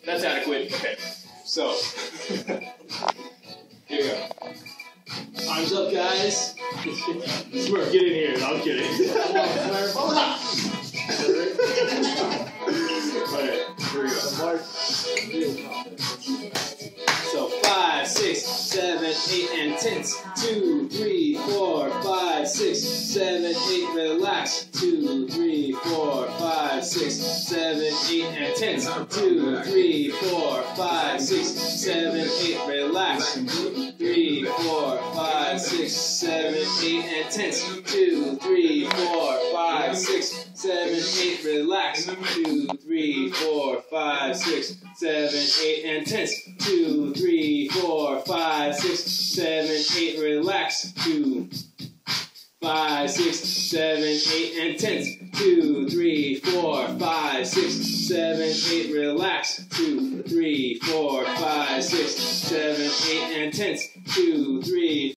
That's adequate. Okay. So, here we go. Arms up, guys. Smurf, get in here. No, I'm kidding. Alright, here we go. So 5, 6, 7, 8, and tense. 2, 3, 4, 5, 6, 7, 8, relax. 2, 3, 4, 5, 6, 7, 8, and tense. 2, 3, 4, 5, 6, 7, 8, relax. 3, 4, 5, 6, 7, 8, and tense. 2, 3, 4, 5, 6, 7, 8, relax. 2, 3, 4, 5, 6, 7, 8, and tense. 2, 3, 4, 5, 6, 7, 8, relax. 2, 5, 6, 7, 8, and tense. 2, 3, 4, 5, 6, 7, 8, relax. 2, 3, 4, 5, 6, 7, 8, and tense. 2, 3,